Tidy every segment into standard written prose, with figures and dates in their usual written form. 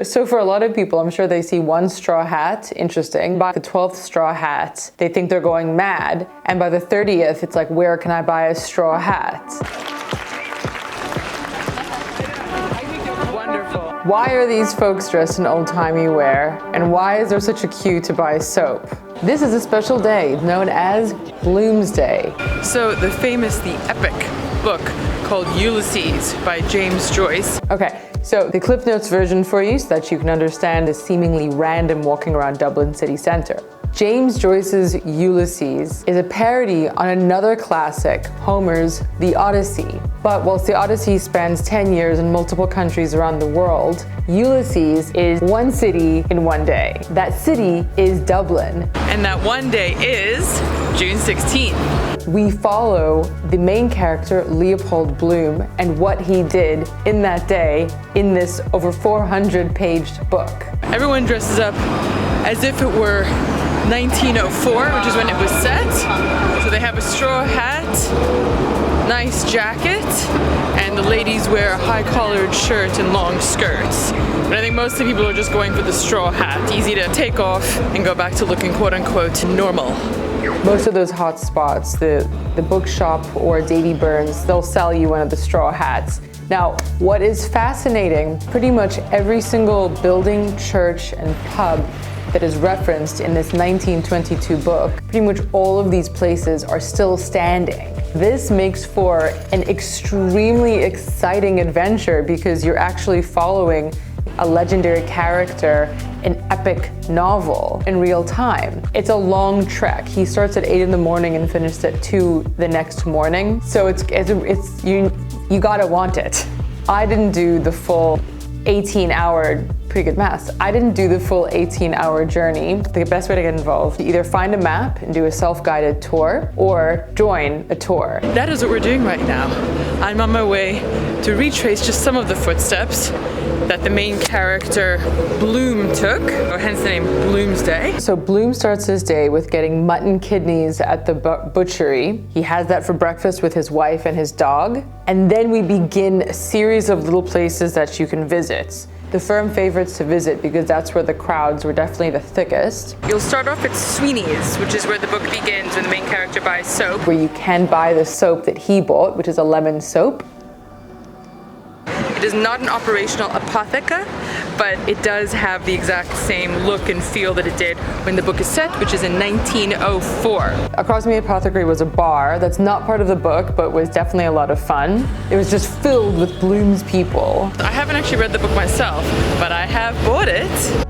So for a lot of people, I'm sure they see one straw hat, interesting. By the 12th straw hat, they think they're going mad. And by the 30th, it's like, where can I buy a straw hat? Wonderful. Why are these folks dressed in old-timey wear? And why is there such a queue to buy soap? This is a special day known as Bloomsday. So the epic book called Ulysses by James Joyce. Okay. So the Cliff Notes version for you so that you can understand a seemingly random walking around Dublin city centre. James Joyce's Ulysses is a parody on another classic, Homer's The Odyssey. But whilst The Odyssey spans 10 years in multiple countries around the world, Ulysses is one city in one day. That city is Dublin. And that one day is June 16th. We follow the main character, Leopold Bloom, and what he did in that day in this over 400-page book. Everyone dresses up as if it were 1904, which is when it was set. So they have a straw hat, nice jacket, and the ladies wear a high-collared shirt and long skirts. But I think most of the people are just going for the straw hat, easy to take off and go back to looking quote-unquote normal. Most of those hot spots, the bookshop or Davy Burns, they'll sell you one of the straw hats. Now, what is fascinating, pretty much every single building, church, and pub that is referenced in this 1922 book, pretty much all of these places are still standing. This makes for an extremely exciting adventure because you're actually following a legendary character, an epic novel in real time. It's a long trek. He starts at 8 in the morning and finishes at 2 the next morning. So you gotta want it. I didn't do the full 18-hour, pretty good maths. I didn't do the full 18-hour journey. The best way to get involved, you either find a map and do a self-guided tour or join a tour. That is what we're doing right now. I'm on my way to retrace just some of the footsteps that the main character Bloom took, or hence the name Bloomsday. So Bloom starts his day with getting mutton kidneys at the butchery. He has that for breakfast with his wife and his dog. And then we begin a series of little places that you can visit. The firm favorites to visit because that's where the crowds were definitely the thickest. You'll start off at Sweeney's, which is where the book begins when the main character buys soap. Where you can buy the soap that he bought, which is a lemon soap. It is not an operational apotheca, but it does have the exact same look and feel that it did when the book is set, which is in 1904. Across from the apothecary was a bar that's not part of the book, but was definitely a lot of fun. It was just filled with Bloom's people. I haven't actually read the book myself, but I have bought it.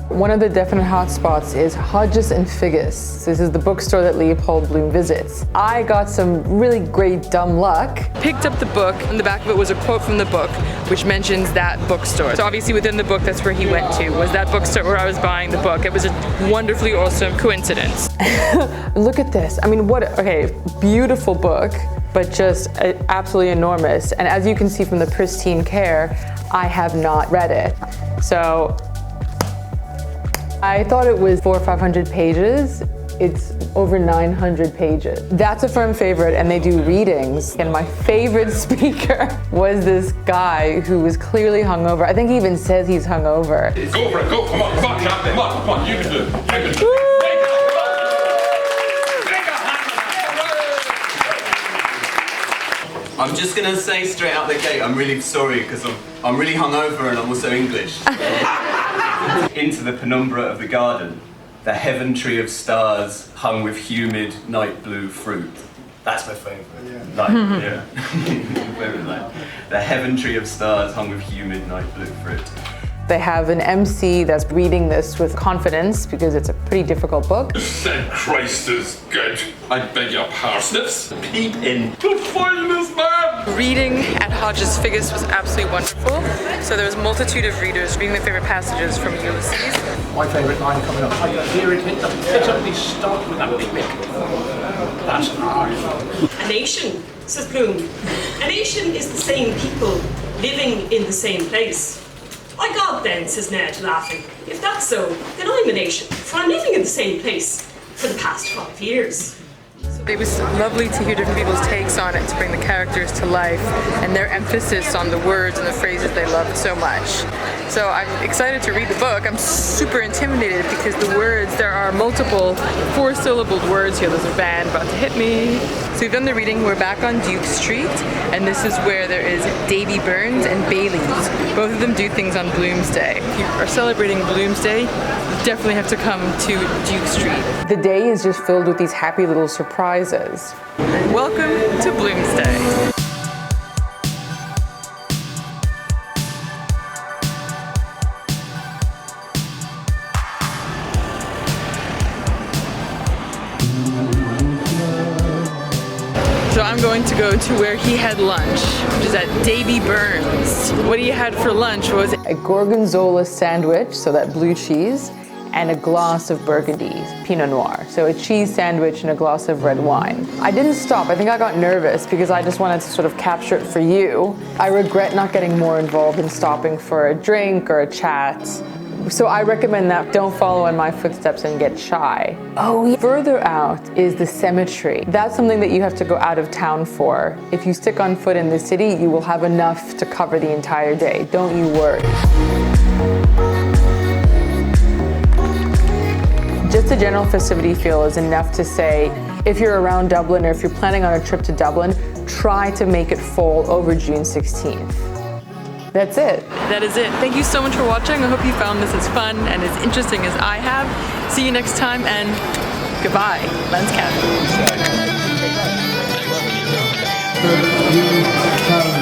One of the definite hotspots is Hodges and Figgis. This is the bookstore that Leopold Bloom visits. I got some really great dumb luck. Picked up the book, and the back of it was a quote from the book, which mentions that bookstore. So obviously within the book, that's where he went to, was that bookstore where I was buying the book. It was a wonderfully awesome coincidence. Look at this. I mean, beautiful book, but just absolutely enormous. And as you can see from the pristine care, I have not read it. So I thought it was 400 or 500 pages. It's over 900 pages. That's a firm favorite, and they do readings. And my favorite speaker was this guy who was clearly hungover. I think he even says he's hungover. Go for it, go, come on, Captain, come on, you can do it, you can do it. I'm just gonna say straight out the gate, I'm really sorry because I'm really hungover and I'm also English. Into the penumbra of the garden, the heaven tree of stars hung with humid night blue fruit. That's my favourite. Yeah. Favorite line. The heaven tree of stars hung with humid night blue fruit. They have an MC that's reading this with confidence because it's a pretty difficult book. Said Christ is good. I beg your parsnips. Peep in. Good fineness, man! Reading at Hodges Figgis was absolutely wonderful. So there was a multitude of readers reading their favorite passages from Ulysses. My favourite line coming up. I got here it hit the pitifully start with a picnic. That's hard. A nation, says Bloom. A nation is the same people living in the same place. By God then, says Ned, laughing. If that's so, then I'm a nation, for I'm living in the same place for the past 5 years. It was lovely to hear different people's takes on it to bring the characters to life and their emphasis on the words and the phrases they loved so much. So I'm excited to read the book. I'm super intimidated because the words, there are multiple 4-syllabled words here. There's a van about to hit me. So we've done the reading. We're back on Duke Street, and this is where there is Davy Burns and Bailey's. Both of them do things on Bloomsday. If you are celebrating Bloomsday, you definitely have to come to Duke Street. The day is just filled with these happy little surprises. Welcome to Bloomsday. So I'm going to go to where he had lunch, which is at Davy Burns. What he had for lunch was A gorgonzola sandwich, so that blue cheese, and a glass of Burgundy, Pinot Noir. So a cheese sandwich and a glass of red wine. I didn't stop. I think I got nervous because I just wanted to sort of capture it for you. I regret not getting more involved in stopping for a drink or a chat. So I recommend that don't follow in my footsteps and get shy. Oh, further out is the cemetery. That's something that you have to go out of town for. If you stick on foot in the city, you will have enough to cover the entire day. Don't you worry. Just a general festivity feel is enough to say, if you're around Dublin or if you're planning on a trip to Dublin, try to make it fall over June 16th. That's it. That is it. Thank you so much for watching. I hope you found this as fun and as interesting as I have. See you next time, and goodbye. Lens Cat.